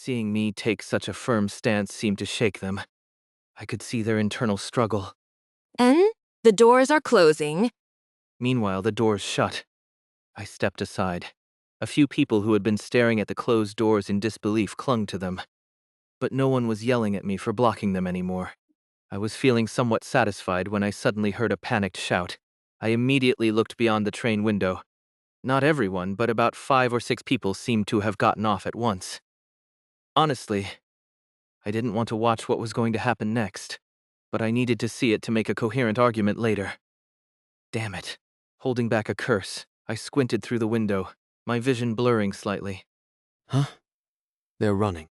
Seeing me take such a firm stance seemed to shake them. I could see their internal struggle. And the doors are closing. Meanwhile, the doors shut. I stepped aside. A few people who had been staring at the closed doors in disbelief clung to them. But no one was yelling at me for blocking them anymore. I was feeling somewhat satisfied when I suddenly heard a panicked shout. I immediately looked beyond the train window. Not everyone, but about 5 or 6 people seemed to have gotten off at once. Honestly, I didn't want to watch what was going to happen next, but I needed to see it to make a coherent argument later. Damn it. Holding back a curse, I squinted through the window, my vision blurring slightly. Huh? They're running.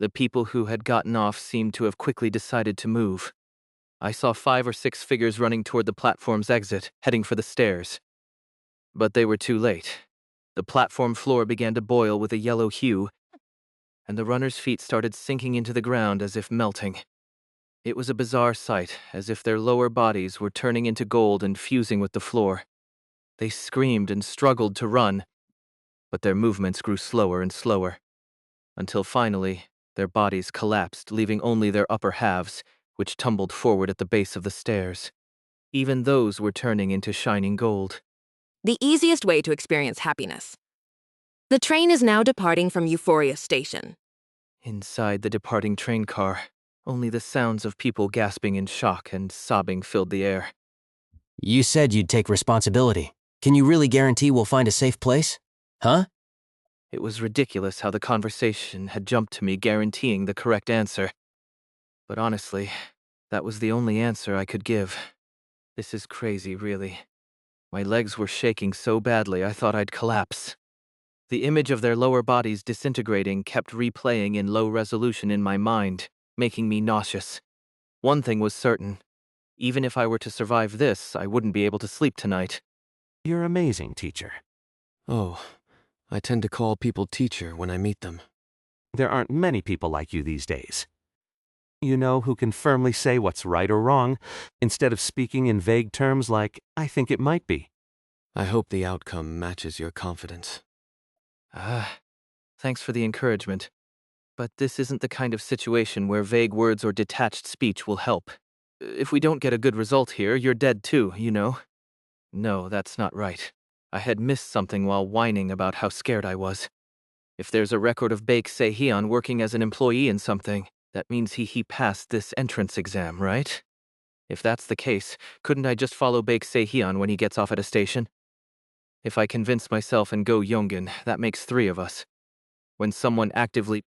The people who had gotten off seemed to have quickly decided to move. I saw 5 or 6 figures running toward the platform's exit, heading for the stairs. But they were too late. The platform floor began to boil with a yellow hue, and the runners' feet started sinking into the ground as if melting. It was a bizarre sight, as if their lower bodies were turning into gold and fusing with the floor. They screamed and struggled to run, but their movements grew slower and slower, until finally, their bodies collapsed, leaving only their upper halves, which tumbled forward at the base of the stairs. Even those were turning into shining gold. The easiest way to experience happiness. The train is now departing from Euphoria Station. Inside the departing train car, only the sounds of people gasping in shock and sobbing filled the air. You said you'd take responsibility. Can you really guarantee we'll find a safe place? Huh? It was ridiculous how the conversation had jumped to me guaranteeing the correct answer. But honestly, that was the only answer I could give. This is crazy, really. My legs were shaking so badly I thought I'd collapse. The image of their lower bodies disintegrating kept replaying in low resolution in my mind, making me nauseous. One thing was certain. Even if I were to survive this, I wouldn't be able to sleep tonight. You're amazing, teacher. Oh, I tend to call people teacher when I meet them. There aren't many people like you these days. You know, who can firmly say what's right or wrong, instead of speaking in vague terms like, I think it might be. I hope the outcome matches your confidence. Thanks for the encouragement. But this isn't the kind of situation where vague words or detached speech will help. If we don't get a good result here, you're dead too, you know? No, that's not right. I had missed something while whining about how scared I was. If there's a record of Baek Se-hyun working as an employee in something, that means he passed this entrance exam, right? If that's the case, couldn't I just follow Baek Se-hyun when he gets off at a station? If I convince myself and go Yongin, that makes 3 of us. When someone actively...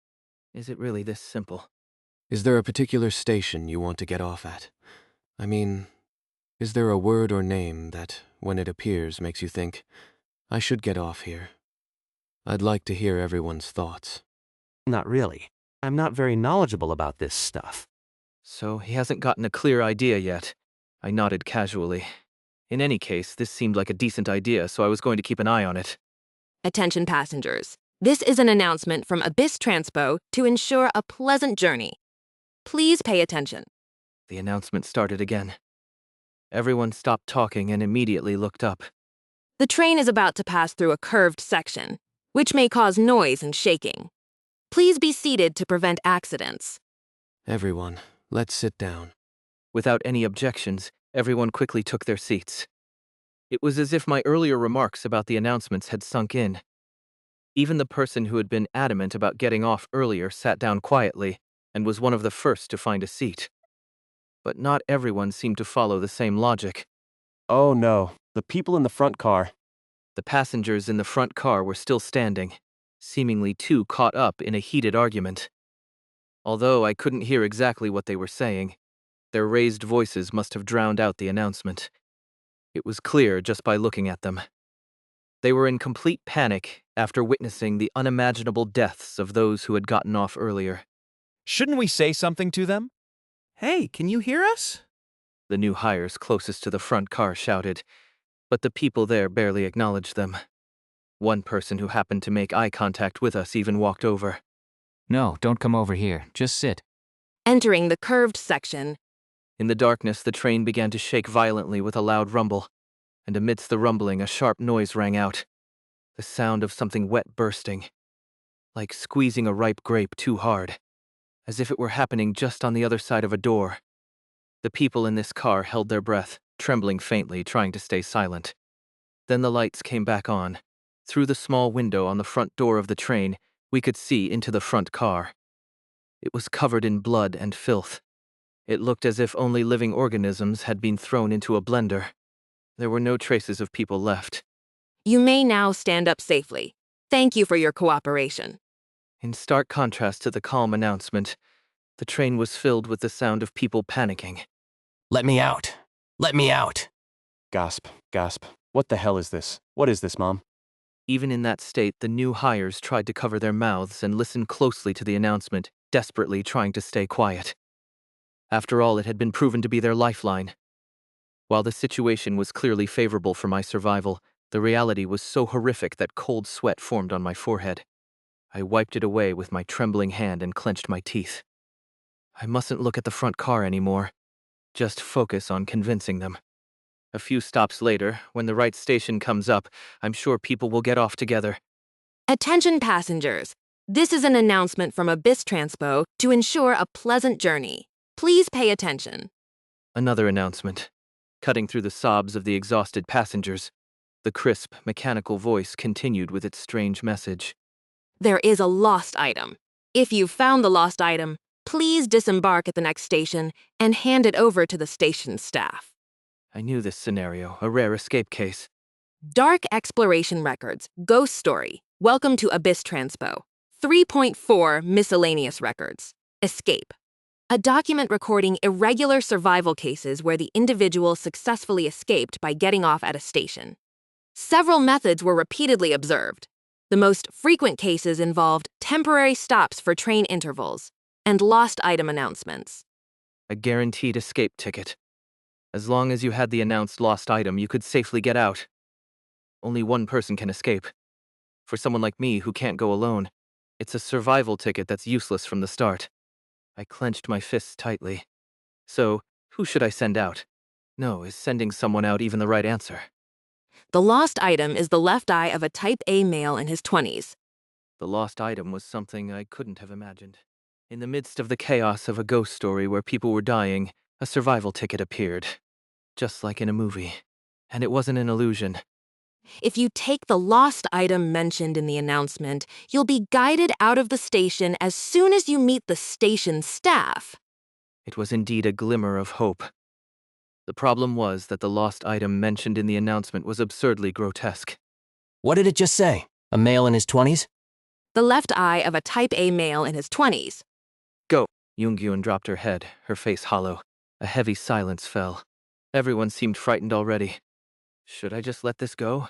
Is it really this simple? Is there a particular station you want to get off at? I mean, is there a word or name that, when it appears, makes you think, I should get off here? I'd like to hear everyone's thoughts. Not really. I'm not very knowledgeable about this stuff. So he hasn't gotten a clear idea yet. I nodded casually. In any case, this seemed like a decent idea, so I was going to keep an eye on it. Attention passengers. This is an announcement from Abyss Transpo to ensure a pleasant journey. Please pay attention. The announcement started again. Everyone stopped talking and immediately looked up. The train is about to pass through a curved section, which may cause noise and shaking. Please be seated to prevent accidents. Everyone, let's sit down. Without any objections, everyone quickly took their seats. It was as if my earlier remarks about the announcements had sunk in. Even the person who had been adamant about getting off earlier sat down quietly and was one of the first to find a seat. But not everyone seemed to follow the same logic. Oh no, the people in the front car. The passengers in the front car were still standing, seemingly too caught up in a heated argument. Although I couldn't hear exactly what they were saying, their raised voices must have drowned out the announcement. It was clear just by looking at them. They were in complete panic after witnessing the unimaginable deaths of those who had gotten off earlier. Shouldn't we say something to them? Hey, can you hear us? The new hires closest to the front car shouted, but the people there barely acknowledged them. One person who happened to make eye contact with us even walked over. No, don't come over here. Just sit. Entering the curved section. In the darkness, the train began to shake violently with a loud rumble, and amidst the rumbling, a sharp noise rang out. The sound of something wet bursting. like squeezing a ripe grape too hard, as if it were happening just on the other side of a door. The people in this car held their breath, trembling faintly, trying to stay silent. Then the lights came back on. Through the small window on the front door of the train, we could see into the front car. It was covered in blood and filth. It looked as if only living organisms had been thrown into a blender. There were no traces of people left. You may now stand up safely. Thank you for your cooperation. In stark contrast to the calm announcement, the train was filled with the sound of people panicking. Let me out. Let me out. Gasp, gasp. What the hell is this? What is this, Mom? Even in that state, the new hires tried to cover their mouths and listen closely to the announcement, desperately trying to stay quiet. After all, it had been proven to be their lifeline. While the situation was clearly favorable for my survival, the reality was so horrific that cold sweat formed on my forehead. I wiped it away with my trembling hand and clenched my teeth. I mustn't look at the front car anymore. Just focus on convincing them. A few stops later, when the right station comes up, I'm sure people will get off together. Attention passengers. This is an announcement from Abyss Transpo to ensure a pleasant journey. Please pay attention. Another announcement. Cutting through the sobs of the exhausted passengers, the crisp, mechanical voice continued with its strange message. There is a lost item. If you've found the lost item, please disembark at the next station and hand it over to the station staff. I knew this scenario, a rare escape case. Dark Exploration Records, Ghost Story, Welcome to Abyss Transpo. 3.4 Miscellaneous Records, Escape. A document recording irregular survival cases where the individual successfully escaped by getting off at a station. Several methods were repeatedly observed. The most frequent cases involved temporary stops for train intervals and lost item announcements. A guaranteed escape ticket. As long as you had the announced lost item, you could safely get out. Only one person can escape. For someone like me who can't go alone, it's a survival ticket that's useless from the start. I clenched my fists tightly. So, who should I send out? No, is sending someone out even the right answer? The lost item is the left eye of a type A male in his 20s. The lost item was something I couldn't have imagined. In the midst of the chaos of a ghost story where people were dying, a survival ticket appeared. Just like in a movie. And it wasn't an illusion. If you take the lost item mentioned in the announcement, you'll be guided out of the station as soon as you meet the station staff. It was indeed a glimmer of hope. The problem was that the lost item mentioned in the announcement was absurdly grotesque. What did it just say? A male in his 20s? The left eye of a type A male in his 20s. Go! Yoongyun dropped her head, her face hollow. A heavy silence fell. Everyone seemed frightened already. Should I just let this go?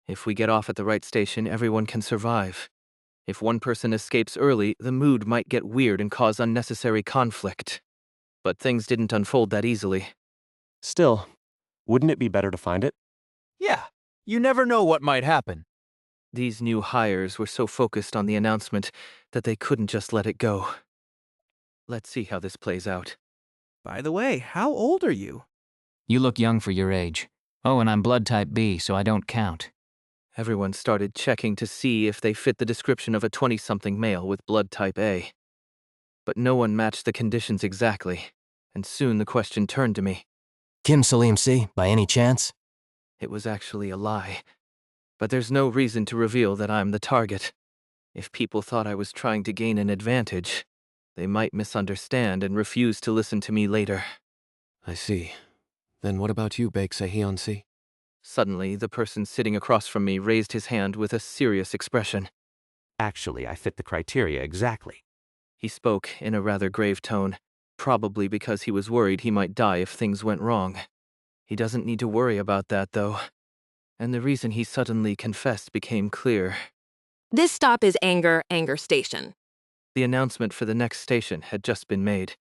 If we get off at the right station, everyone can survive. If one person escapes early, the mood might get weird and cause unnecessary conflict. But things didn't unfold that easily. Still, wouldn't it be better to find it? Yeah, you never know what might happen. These new hires were so focused on the announcement that they couldn't just let it go. Let's see how this plays out. By the way, how old are you? You look young for your age. Oh, and I'm blood type B, so I don't count. Everyone started checking to see if they fit the description of a 20-something male with blood type A. But no one matched the conditions exactly, and soon the question turned to me. Kim Soleum C, by any chance? It was actually a lie. But there's no reason to reveal that I'm the target. If people thought I was trying to gain an advantage, they might misunderstand and refuse to listen to me later. I see. Then what about you, Baek Deok-soo? Suddenly, the person sitting across from me raised his hand with a serious expression. Actually, I fit the criteria exactly. He spoke in a rather grave tone, probably because he was worried he might die if things went wrong. He doesn't need to worry about that, though. And the reason he suddenly confessed became clear. This stop is Anger Station. The announcement for the next station had just been made.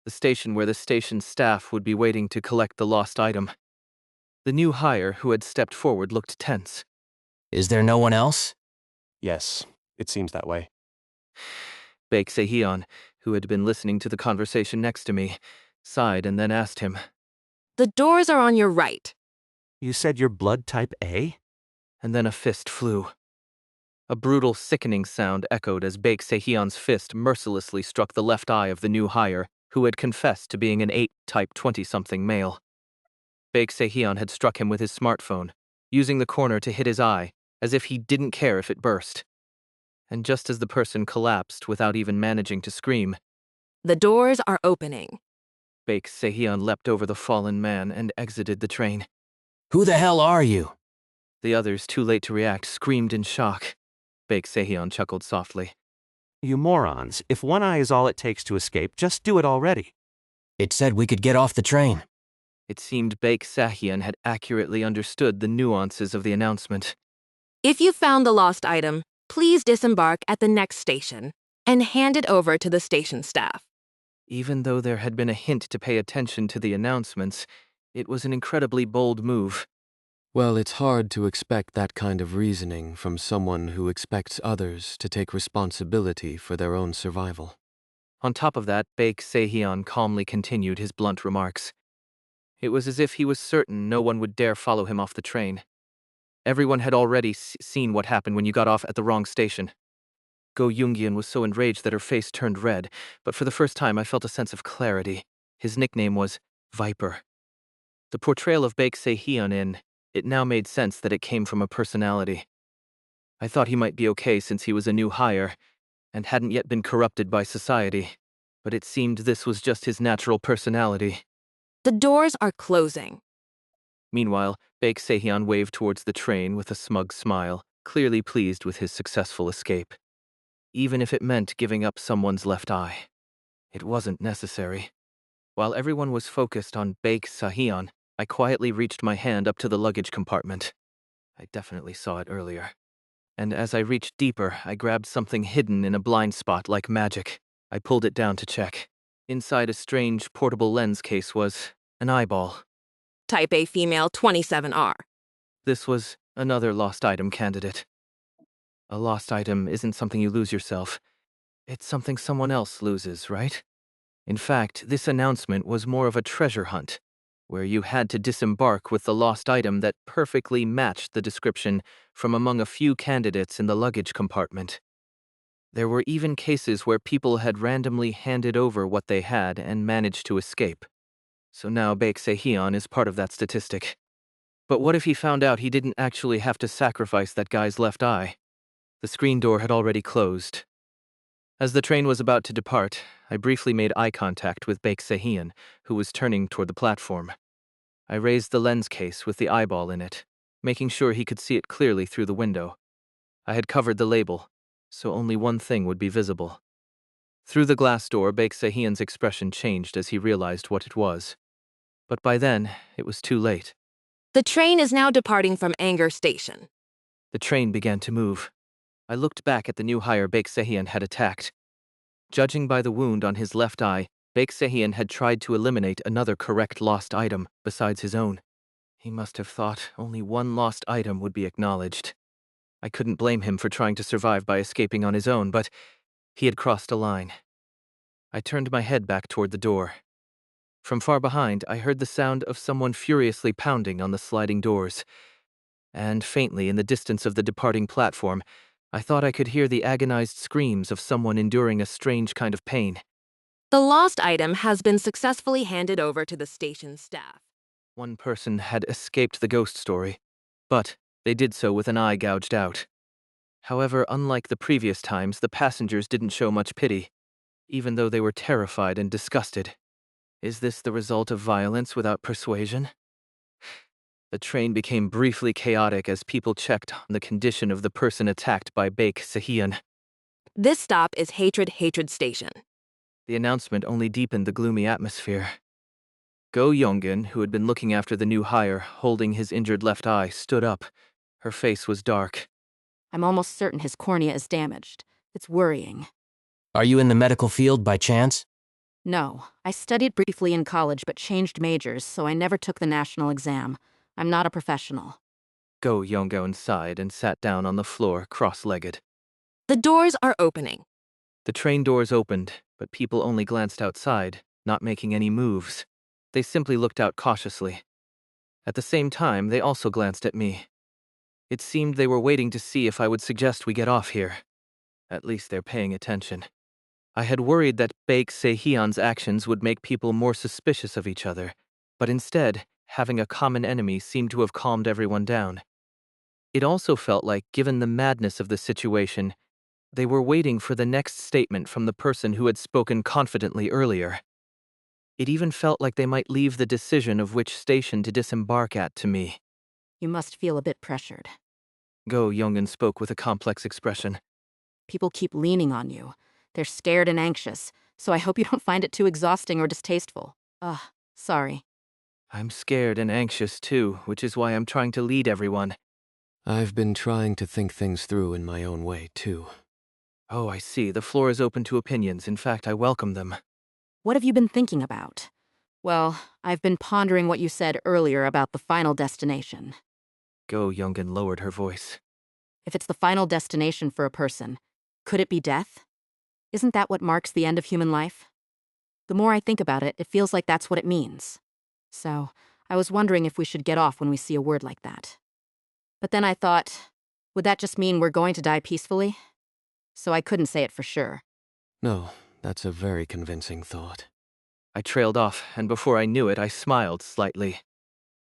The station where the station staff would be waiting to collect the lost item. The new hire who had stepped forward looked tense. Is there no one else? Yes, it seems that way. Baek Deok-soo, who had been listening to the conversation next to me, sighed and then asked him. The doors are on your right. You said you're blood type A? And then a fist flew. A brutal, sickening sound echoed as Baek Sehyun's fist mercilessly struck the left eye of the new hire, who had confessed to being an 8-type 20-something male. Baek Sehyun had struck him with his smartphone, using the corner to hit his eye, as if he didn't care if it burst. And just as the person collapsed without even managing to scream, The doors are opening. Baek Sehyun leapt over the fallen man and exited the train. Who the hell are you? The others, too late to react, screamed in shock. Baek Sehyun chuckled softly. You morons, if one eye is all it takes to escape, just do it already. It said we could get off the train. It seemed Baek Sehyun had accurately understood the nuances of the announcement. If you found the lost item, please disembark at the next station and hand it over to the station staff. Even though there had been a hint to pay attention to the announcements, it was an incredibly bold move. Well, it's hard to expect that kind of reasoning from someone who expects others to take responsibility for their own survival. On top of that, Baek Sehyun calmly continued his blunt remarks. It was as if he was certain no one would dare follow him off the train. Everyone had already seen what happened when you got off at the wrong station. Go Yoongyun was so enraged that her face turned red, but for the first time I felt a sense of clarity. His nickname was Viper. The portrayal of Baek Sehyun in it now made sense that it came from a personality. I thought he might be okay since he was a new hire and hadn't yet been corrupted by society, but it seemed this was just his natural personality. The doors are closing. Meanwhile, Baek Sehyun waved towards the train with a smug smile, clearly pleased with his successful escape. Even if it meant giving up someone's left eye. It wasn't necessary. While everyone was focused on Baek Sehyun, I quietly reached my hand up to the luggage compartment. I definitely saw it earlier. And as I reached deeper, I grabbed something hidden in a blind spot like magic. I pulled it down to check. Inside a strange portable lens case was an eyeball. Type A female 27R. This was another lost item candidate. A lost item isn't something you lose yourself. It's something someone else loses, right? In fact, this announcement was more of a treasure hunt, where you had to disembark with the lost item that perfectly matched the description from among a few candidates in the luggage compartment. There were even cases where people had randomly handed over what they had and managed to escape. So now Baek Sehyun is part of that statistic. But what if he found out he didn't actually have to sacrifice that guy's left eye? The screen door had already closed. As the train was about to depart, I briefly made eye contact with Baek Sehyun, who was turning toward the platform. I raised the lens case with the eyeball in it, making sure he could see it clearly through the window. I had covered the label, so only one thing would be visible. Through the glass door, Baek Sehyun's expression changed as he realized what it was. But by then, it was too late. The train is now departing from Anger Station. The train began to move. I looked back at the new hire Baek Sehyun had attacked. Judging by the wound on his left eye, Baek Sehyun had tried to eliminate another correct lost item besides his own. He must have thought only one lost item would be acknowledged. I couldn't blame him for trying to survive by escaping on his own, but he had crossed a line. I turned my head back toward the door. From far behind, I heard the sound of someone furiously pounding on the sliding doors. And faintly in the distance of the departing platform, I thought I could hear the agonized screams of someone enduring a strange kind of pain. The lost item has been successfully handed over to the station staff. One person had escaped the ghost story, but they did so with an eye gouged out. However, unlike the previous times, the passengers didn't show much pity, even though they were terrified and disgusted. Is this the result of violence without persuasion? The train became briefly chaotic as people checked on the condition of the person attacked by Baek Sehyun. This stop is Hatred Station. The announcement only deepened the gloomy atmosphere. Go Yoongun, who had been looking after the new hire, holding his injured left eye, stood up. Her face was dark. I'm almost certain his cornea is damaged. It's worrying. Are you in the medical field by chance? No, I studied briefly in college but changed majors, so I never took the national exam. I'm not a professional. Go Yoongun sighed and sat down on the floor, cross-legged. The doors are opening. The train doors opened, but people only glanced outside, not making any moves. They simply looked out cautiously. At the same time, they also glanced at me. It seemed they were waiting to see if I would suggest we get off here. At least they're paying attention. I had worried that Baek Se-hyun's actions would make people more suspicious of each other, but instead, having a common enemy seemed to have calmed everyone down. It also felt like, given the madness of the situation, they were waiting for the next statement from the person who had spoken confidently earlier. It even felt like they might leave the decision of which station to disembark at to me. You must feel a bit pressured. Go Youngun spoke with a complex expression. People keep leaning on you. They're scared and anxious, so I hope you don't find it too exhausting or distasteful. Sorry. I'm scared and anxious too, which is why I'm trying to lead everyone. I've been trying to think things through in my own way, too. Oh, I see. The floor is open to opinions. In fact, I welcome them. What have you been thinking about? Well, I've been pondering what you said earlier about the final destination. Go Youngun lowered her voice. If it's the final destination for a person, could it be death? Isn't that what marks the end of human life? The more I think about it, it feels like that's what it means. So, I was wondering if we should get off when we see a word like that. But then I thought, would that just mean we're going to die peacefully? So I couldn't say it for sure. No, that's a very convincing thought. I trailed off, and before I knew it, I smiled slightly.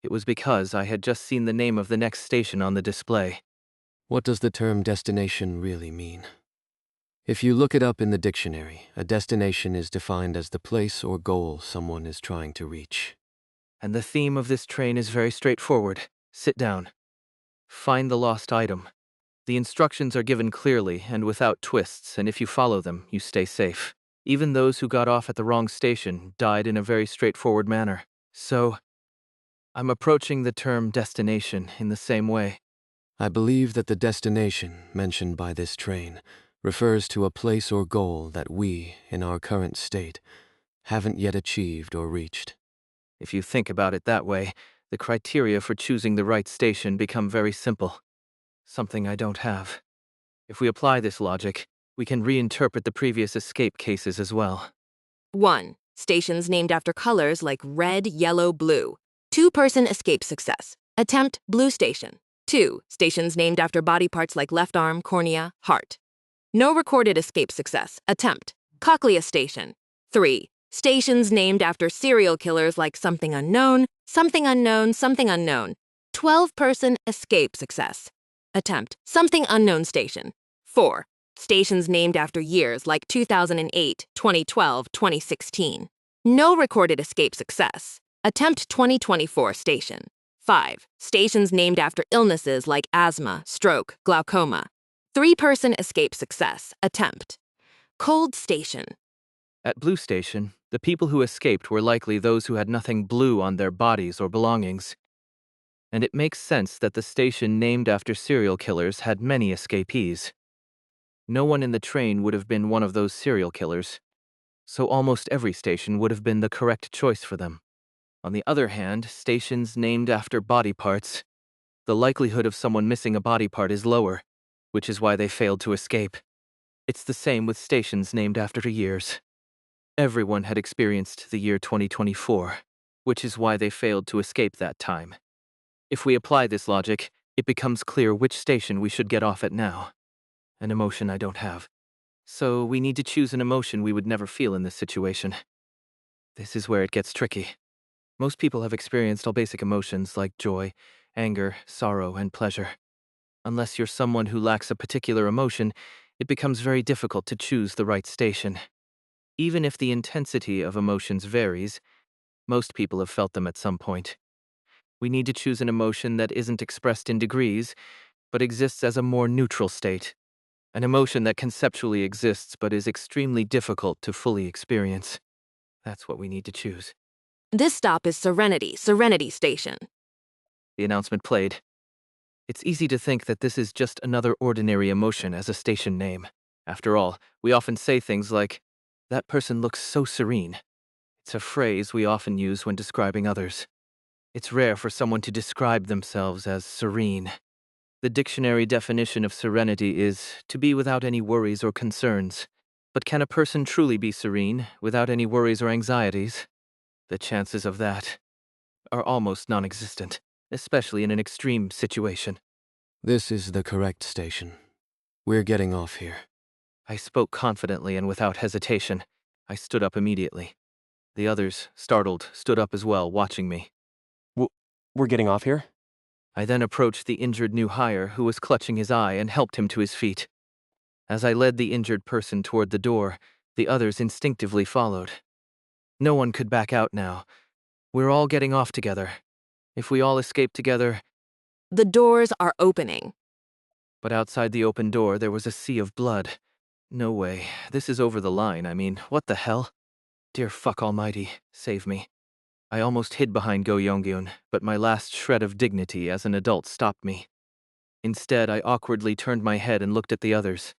It was because I had just seen the name of the next station on the display. What does the term destination really mean? If you look it up in the dictionary, a destination is defined as the place or goal someone is trying to reach. And the theme of this train is very straightforward. Sit down. Find the lost item. The instructions are given clearly and without twists, and if you follow them, you stay safe. Even those who got off at the wrong station died in a very straightforward manner. So, I'm approaching the term destination in the same way. I believe that the destination mentioned by this train refers to a place or goal that we, in our current state, haven't yet achieved or reached. If you think about it that way, the criteria for choosing the right station become very simple. Something I don't have. If we apply this logic, we can reinterpret the previous escape cases as well. 1. Stations named after colors like red, yellow, blue. 2-person escape success. Attempt blue station. 2. Stations named after body parts like left arm, cornea, heart. No recorded escape success. Attempt cochlea station. 3. Stations named after serial killers like something unknown, something unknown, something unknown. 12-person escape success. Attempt something unknown station. 4. Stations named after years like 2008, 2012, 2016. No recorded escape success. Attempt 2024 station. 5. Stations named after illnesses like asthma, stroke, glaucoma. 3-person escape success. Attempt cold station. At Blue Station, the people who escaped were likely those who had nothing blue on their bodies or belongings. And it makes sense that the station named after serial killers had many escapees. No one in the train would have been one of those serial killers, so almost every station would have been the correct choice for them. On the other hand, stations named after body parts, the likelihood of someone missing a body part is lower, which is why they failed to escape. It's the same with stations named after years. Everyone had experienced the year 2024, which is why they failed to escape that time. If we apply this logic, it becomes clear which station we should get off at now. An emotion I don't have. So we need to choose an emotion we would never feel in this situation. This is where it gets tricky. Most people have experienced all basic emotions like joy, anger, sorrow, and pleasure. Unless you're someone who lacks a particular emotion, it becomes very difficult to choose the right station. Even if the intensity of emotions varies, most people have felt them at some point. We need to choose an emotion that isn't expressed in degrees, but exists as a more neutral state. An emotion that conceptually exists but is extremely difficult to fully experience. That's what we need to choose. This stop is Serenity Station. The announcement played. It's easy to think that this is just another ordinary emotion as a station name. After all, we often say things like, "That person looks so serene." It's a phrase we often use when describing others. It's rare for someone to describe themselves as serene. The dictionary definition of serenity is to be without any worries or concerns. But can a person truly be serene without any worries or anxieties? The chances of that are almost non-existent, especially in an extreme situation. This is the correct station. We're getting off here. I spoke confidently and without hesitation. I stood up immediately. The others, startled, stood up as well, watching me. We're getting off here? I then approached the injured new hire, who was clutching his eye, and helped him to his feet. As I led the injured person toward the door, the others instinctively followed. No one could back out now. We're all getting off together. If we all escape together... The doors are opening. But outside the open door, there was a sea of blood. No way. This is over the line. I mean, what the hell? Dear fuck almighty, save me. I almost hid behind Go Yongyun, but my last shred of dignity as an adult stopped me. Instead, I awkwardly turned my head and looked at the others.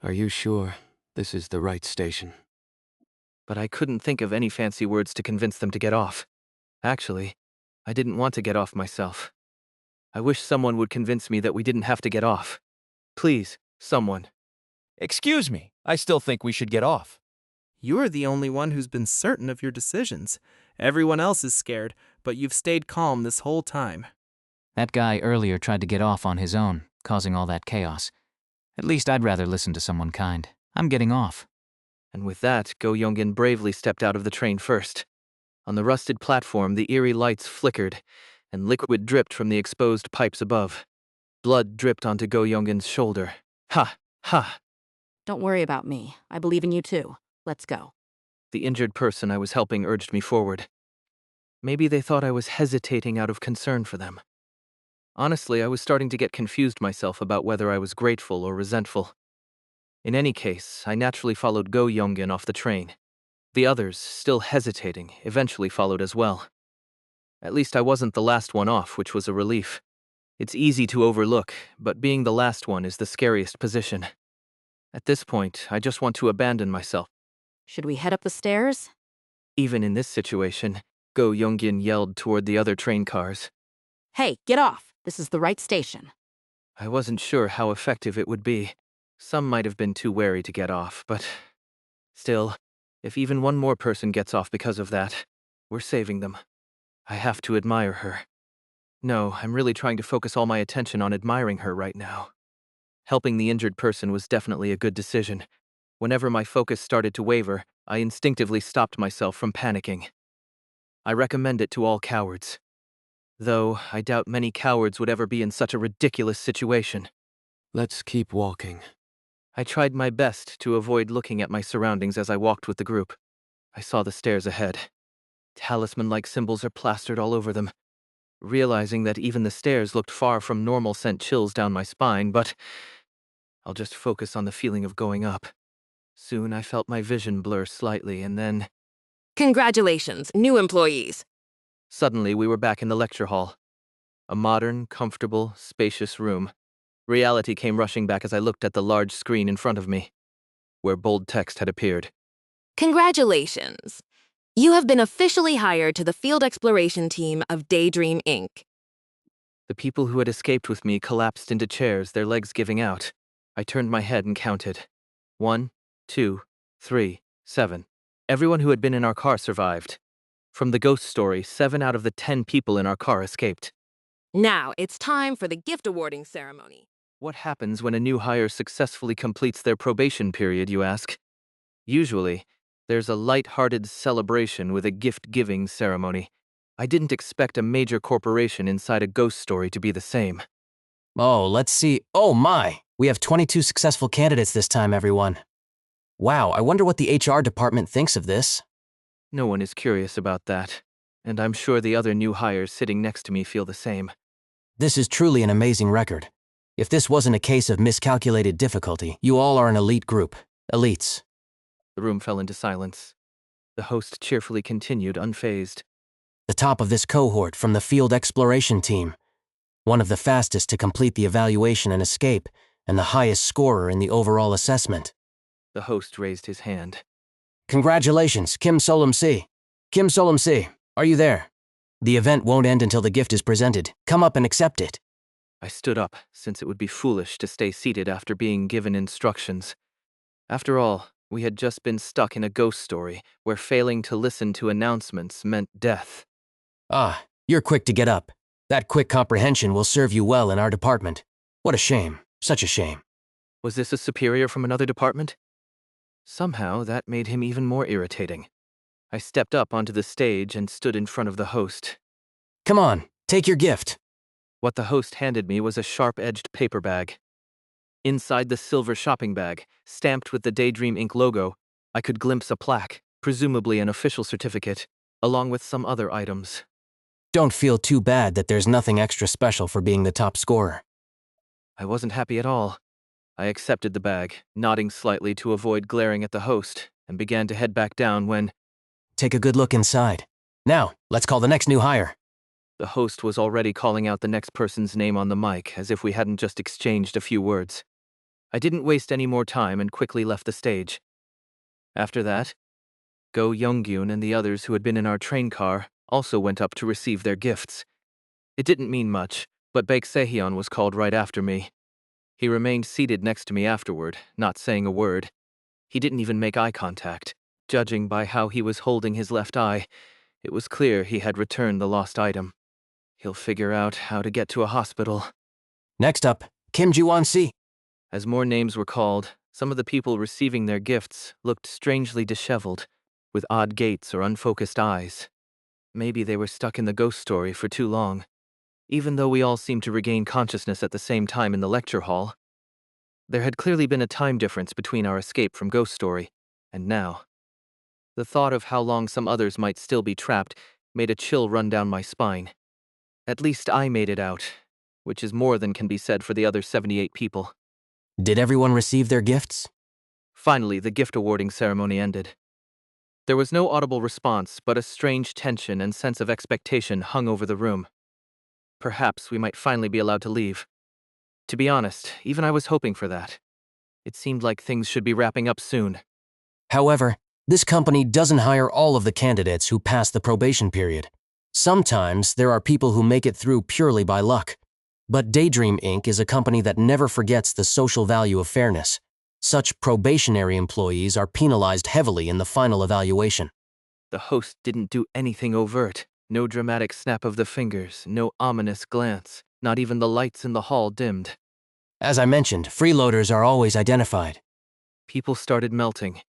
Are you sure this is the right station? But I couldn't think of any fancy words to convince them to get off. Actually, I didn't want to get off myself. I wish someone would convince me that we didn't have to get off. Please, someone. Excuse me, I still think we should get off. You're the only one who's been certain of your decisions. Everyone else is scared, but you've stayed calm this whole time. That guy earlier tried to get off on his own, causing all that chaos. At least I'd rather listen to someone kind. I'm getting off. And with that, Go Yongyun bravely stepped out of the train first. On the rusted platform, the eerie lights flickered, and liquid dripped from the exposed pipes above. Blood dripped onto Go Yongyun's shoulder. Ha! Ha! Don't worry about me. I believe in you too. Let's go. The injured person I was helping urged me forward. Maybe they thought I was hesitating out of concern for them. Honestly, I was starting to get confused myself about whether I was grateful or resentful. In any case, I naturally followed Go Yongyun off the train. The others, still hesitating, eventually followed as well. At least I wasn't the last one off, which was a relief. It's easy to overlook, but being the last one is the scariest position. At this point, I just want to abandon myself. Should we head up the stairs? Even in this situation, Go Yongyun yelled toward the other train cars. Hey, get off! This is the right station. I wasn't sure how effective it would be. Some might have been too wary to get off, but... Still, if even one more person gets off because of that, we're saving them. I have to admire her. No, I'm really trying to focus all my attention on admiring her right now. Helping the injured person was definitely a good decision. Whenever my focus started to waver, I instinctively stopped myself from panicking. I recommend it to all cowards. Though, I doubt many cowards would ever be in such a ridiculous situation. Let's keep walking. I tried my best to avoid looking at my surroundings as I walked with the group. I saw the stairs ahead. Talisman-like symbols are plastered all over them. Realizing that even the stairs looked far from normal sent chills down my spine, but I'll just focus on the feeling of going up. Soon I felt my vision blur slightly, and then... Congratulations, new employees. Suddenly, we were back in the lecture hall. A modern, comfortable, spacious room. Reality came rushing back as I looked at the large screen in front of me, where bold text had appeared. Congratulations. You have been officially hired to the field exploration team of Daydream Inc. The people who had escaped with me collapsed into chairs, their legs giving out. I turned my head and counted. 1, 2, 3, 7. Everyone who had been in our car survived. From the ghost story, 7 out of the 10 people in our car escaped. Now it's time for the gift awarding ceremony. What happens when a new hire successfully completes their probation period, you ask? Usually, there's a light-hearted celebration with a gift-giving ceremony. I didn't expect a major corporation inside a ghost story to be the same. Oh, let's see. Oh my! We have 22 successful candidates this time, everyone. Wow, I wonder what the HR department thinks of this. No one is curious about that, and I'm sure the other new hires sitting next to me feel the same. This is truly an amazing record. If this wasn't a case of miscalculated difficulty, you all are an elite group. Elites. The room fell into silence. The host cheerfully continued, unfazed. The top of this cohort from the field exploration team. One of the fastest to complete the evaluation and escape, and the highest scorer in the overall assessment. The host raised his hand. Congratulations, Kim Soleum. Kim Soleum, are you there? The event won't end until the gift is presented. Come up and accept it. I stood up, since it would be foolish to stay seated after being given instructions. After all, we had just been stuck in a ghost story where failing to listen to announcements meant death. Ah, you're quick to get up. That quick comprehension will serve you well in our department. What a shame. Such a shame. Was this a superior from another department? Somehow, that made him even more irritating. I stepped up onto the stage and stood in front of the host. Come on, take your gift. What the host handed me was a sharp-edged paper bag. Inside the silver shopping bag, stamped with the Daydream Inc. logo, I could glimpse a plaque, presumably an official certificate, along with some other items. Don't feel too bad that there's nothing extra special for being the top scorer. I wasn't happy at all. I accepted the bag, nodding slightly to avoid glaring at the host, and began to head back down when Take a good look inside. Now, let's call the next new hire. the host was already calling out the next person's name on the mic as if we hadn't just exchanged a few words. I didn't waste any more time and quickly left the stage. After that, Go Younggyun and the others who had been in our train car also went up to receive their gifts. It didn't mean much, but Baek Sehyeon was called right after me. He remained seated next to me afterward, not saying a word. He didn't even make eye contact. Judging by how he was holding his left eye, it was clear he had returned the lost item. He'll figure out how to get to a hospital. Next up, Kim Ji-won-si. As more names were called, some of the people receiving their gifts looked strangely disheveled, with odd gaits or unfocused eyes. Maybe they were stuck in the ghost story for too long. Even though we all seemed to regain consciousness at the same time in the lecture hall, there had clearly been a time difference between our escape from Ghost Story and now. The thought of how long some others might still be trapped made a chill run down my spine. At least I made it out, which is more than can be said for the other 78 people. Did everyone receive their gifts? Finally, the gift awarding ceremony ended. There was no audible response, but a strange tension and sense of expectation hung over the room. Perhaps we might finally be allowed to leave. To be honest, even I was hoping for that. It seemed like things should be wrapping up soon. However, this company doesn't hire all of the candidates who pass the probation period. Sometimes there are people who make it through purely by luck. But Daydream Inc. is a company that never forgets the social value of fairness. Such probationary employees are penalized heavily in the final evaluation. The host didn't do anything overt. No dramatic snap of the fingers, no ominous glance. Not even the lights in the hall dimmed. As I mentioned, freeloaders are always identified. People started melting.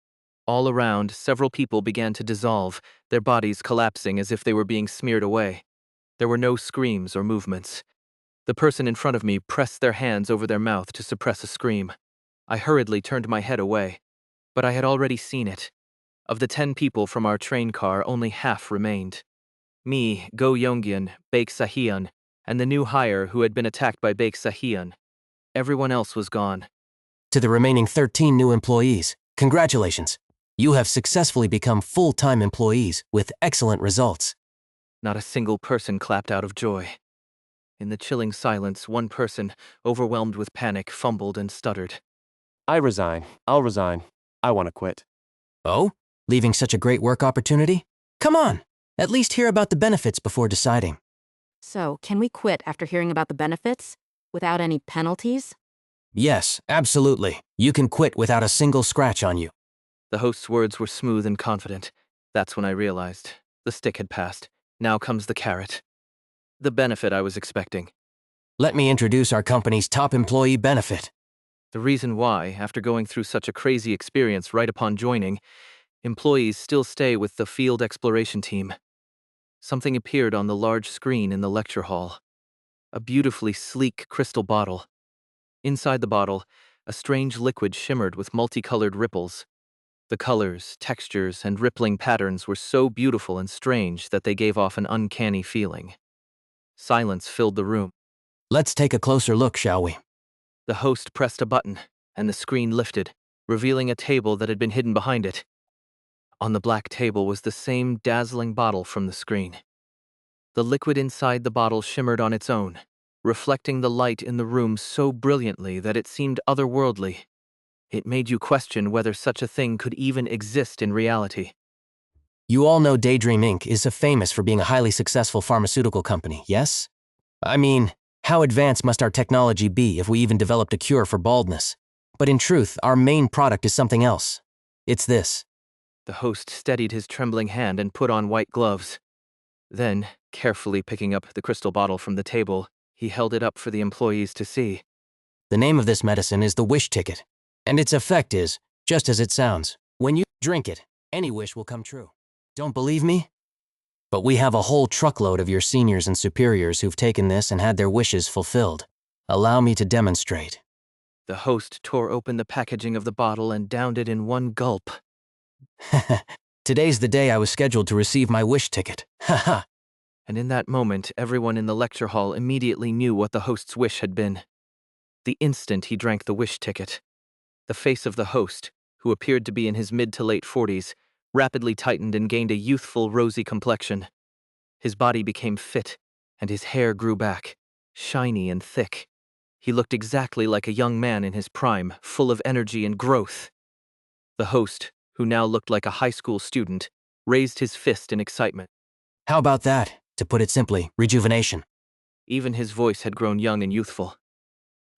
All around, several people began to dissolve, their bodies collapsing as if they were being smeared away. There were no screams or movements. The person in front of me pressed their hands over their mouth to suppress a scream. I hurriedly turned my head away, but I had already seen it. Of the 10 people from our train car, only half remained. Me, Go Younggyun, Baek Sehyeon, and the new hire who had been attacked by Baek Sehyeon. Everyone else was gone. To the remaining 13 new employees, congratulations. You have successfully become full-time employees with excellent results. Not a single person clapped out of joy. In the chilling silence, one person, overwhelmed with panic, fumbled and stuttered. I resign. I'll resign. I want to quit. Oh? Leaving such a great work opportunity? Come on, at least hear about the benefits before deciding. So, can we quit after hearing about the benefits? Without any penalties? Yes, absolutely. You can quit without a single scratch on you. The host's words were smooth and confident. That's when I realized. The stick had passed. Now comes the carrot. The benefit I was expecting. Let me introduce our company's top employee benefit. The reason why, after going through such a crazy experience right upon joining, employees still stay with the field exploration team. Something appeared on the large screen in the lecture hall. A beautifully sleek crystal bottle. Inside the bottle, a strange liquid shimmered with multicolored ripples. The colors, textures, and rippling patterns were so beautiful and strange that they gave off an uncanny feeling. Silence filled the room. Let's take a closer look, shall we? The host pressed a button, and the screen lifted, revealing a table that had been hidden behind it. On the black table was the same dazzling bottle from the screen. The liquid inside the bottle shimmered on its own, reflecting the light in the room so brilliantly that it seemed otherworldly. It made you question whether such a thing could even exist in reality. You all know Daydream Inc. is famous for being a highly successful pharmaceutical company, yes? I mean, how advanced must our technology be if we even developed a cure for baldness? But in truth, our main product is something else. It's this. The host steadied his trembling hand and put on white gloves. Then, carefully picking up the crystal bottle from the table, he held it up for the employees to see. The name of this medicine is the wish ticket, and its effect is just as it sounds. When you drink it, any wish will come true. Don't believe me? But we have a whole truckload of your seniors and superiors who've taken this and had their wishes fulfilled. Allow me to demonstrate. The host tore open the packaging of the bottle and downed it in one gulp. Today's the day I was scheduled to receive my wish ticket. Haha. And in that moment, everyone in the lecture hall immediately knew what the host's wish had been. The instant he drank the wish ticket, the face of the host, who appeared to be in his mid to late 40s, rapidly tightened and gained a youthful, rosy complexion. His body became fit, and his hair grew back, shiny and thick. He looked exactly like a young man in his prime, full of energy and growth. The host, who now looked like a high school student, raised his fist in excitement. How about that? To put it simply, rejuvenation. Even his voice had grown young and youthful.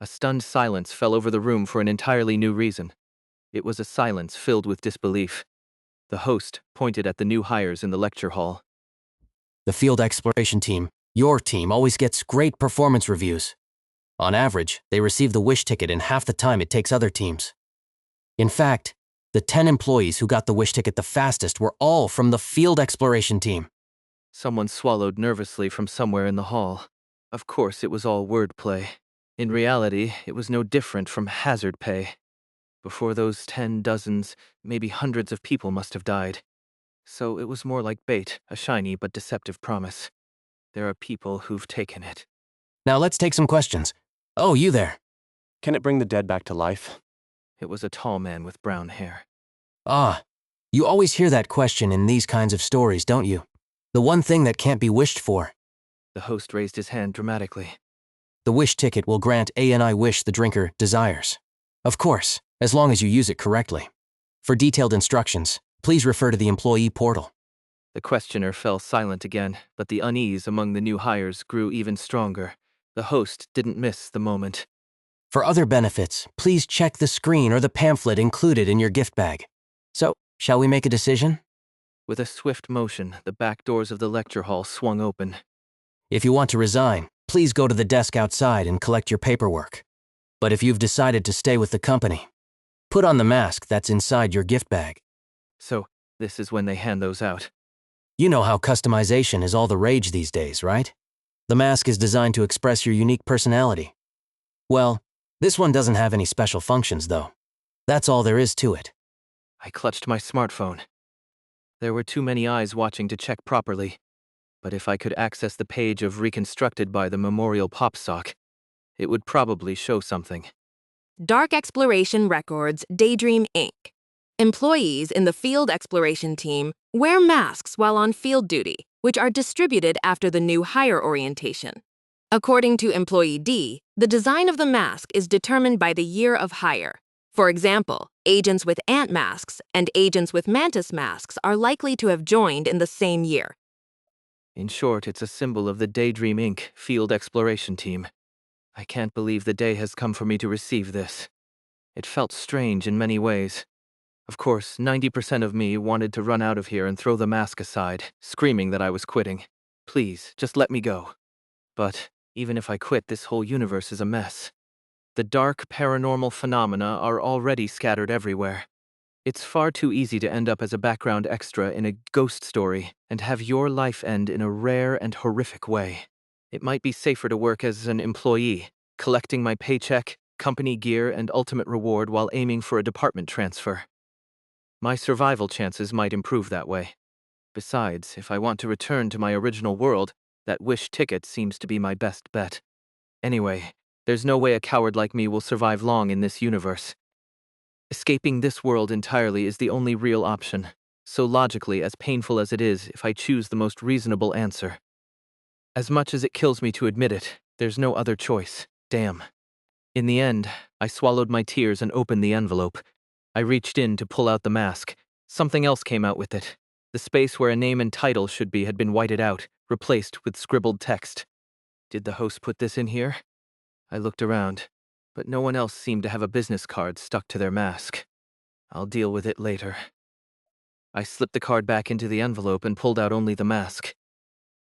A stunned silence fell over the room for an entirely new reason. It was a silence filled with disbelief. The host pointed at the new hires in the lecture hall. The field exploration team, your team, always gets great performance reviews. On average, they receive the wish ticket in half the time it takes other teams. In fact, the 10 employees who got the wish ticket the fastest were all from the field exploration team. Someone swallowed nervously from somewhere in the hall. Of course, it was all wordplay. In reality, it was no different from hazard pay. Before those 10 dozens, maybe hundreds of people must have died. So it was more like bait, a shiny but deceptive promise. There are people who've taken it. Now let's take some questions. Oh, you there. Can it bring the dead back to life? It was a tall man with brown hair. Ah, you always hear that question in these kinds of stories, don't you? The one thing that can't be wished for. The host raised his hand dramatically. The wish ticket will grant any wish the drinker desires. Of course, as long as you use it correctly. For detailed instructions, please refer to the employee portal. The questioner fell silent again, but the unease among the new hires grew even stronger. The host didn't miss the moment. For other benefits, please check the screen or the pamphlet included in your gift bag. So, shall we make a decision? With a swift motion, the back doors of the lecture hall swung open. If you want to resign, please go to the desk outside and collect your paperwork. But if you've decided to stay with the company, put on the mask that's inside your gift bag. So, this is when they hand those out. You know how customization is all the rage these days, right? The mask is designed to express your unique personality. Well, this one doesn't have any special functions, though. That's all there is to it. I clutched my smartphone. There were too many eyes watching to check properly, but if I could access the page of Reconstructed by the Memorial Pop Sock, it would probably show something. Dark Exploration Records, Daydream Inc. Employees in the field exploration team wear masks while on field duty, which are distributed after the new hire orientation. According to Employee D, the design of the mask is determined by the year of hire. For example, agents with ant masks and agents with mantis masks are likely to have joined in the same year. In short, it's a symbol of the Daydream Inc. field exploration team. I can't believe the day has come for me to receive this. It felt strange in many ways. Of course, 90% of me wanted to run out of here and throw the mask aside, screaming that I was quitting. Please, just let me go. But even if I quit, this whole universe is a mess. The dark paranormal phenomena are already scattered everywhere. It's far too easy to end up as a background extra in a ghost story and have your life end in a rare and horrific way. It might be safer to work as an employee, collecting my paycheck, company gear, and ultimate reward while aiming for a department transfer. My survival chances might improve that way. Besides, if I want to return to my original world, that wish ticket seems to be my best bet. Anyway, there's no way a coward like me will survive long in this universe. Escaping this world entirely is the only real option, so logically, as painful as it is, if I choose the most reasonable answer. As much as it kills me to admit it, there's no other choice. Damn. In the end, I swallowed my tears and opened the envelope. I reached in to pull out the mask. Something else came out with it. The space where a name and title should be had been whited out, replaced with scribbled text. Did the host put this in here? I looked around, but no one else seemed to have a business card stuck to their mask. I'll deal with it later. I slipped the card back into the envelope and pulled out only the mask.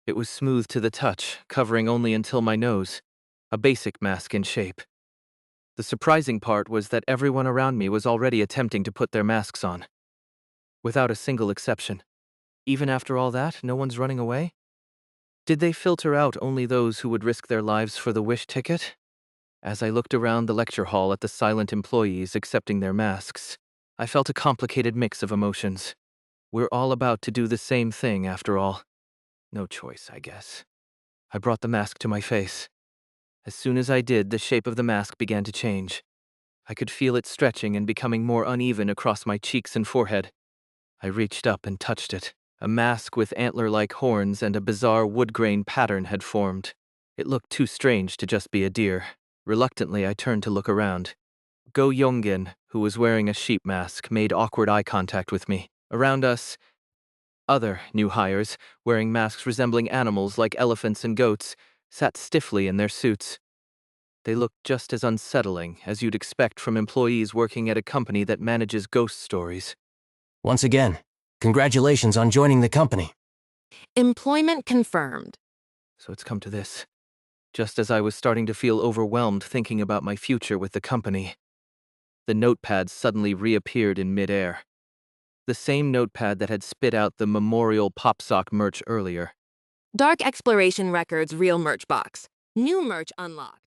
It was smooth to the touch, covering only until my nose. A basic mask in shape. The surprising part was that everyone around me was already attempting to put their masks on. Without a single exception. Even after all that, no one's running away? Did they filter out only those who would risk their lives for the wish ticket? As I looked around the lecture hall at the silent employees accepting their masks, I felt a complicated mix of emotions. We're all about to do the same thing, after all. No choice, I guess. I brought the mask to my face. As soon as I did, the shape of the mask began to change. I could feel it stretching and becoming more uneven across my cheeks and forehead. I reached up and touched it. A mask with antler-like horns and a bizarre wood-grain pattern had formed. It looked too strange to just be a deer. Reluctantly, I turned to look around. Go Yongin, who was wearing a sheep mask, made awkward eye contact with me. Around us, other new hires, wearing masks resembling animals like elephants and goats, sat stiffly in their suits. They looked just as unsettling as you'd expect from employees working at a company that manages ghost stories. Once again, congratulations on joining the company. Employment confirmed. So it's come to this. Just as I was starting to feel overwhelmed thinking about my future with the company, the notepad suddenly reappeared in midair. The same notepad that had spit out the Memorial Pop Sock merch earlier. Dark Exploration Records Real Merch Box. New merch unlocked.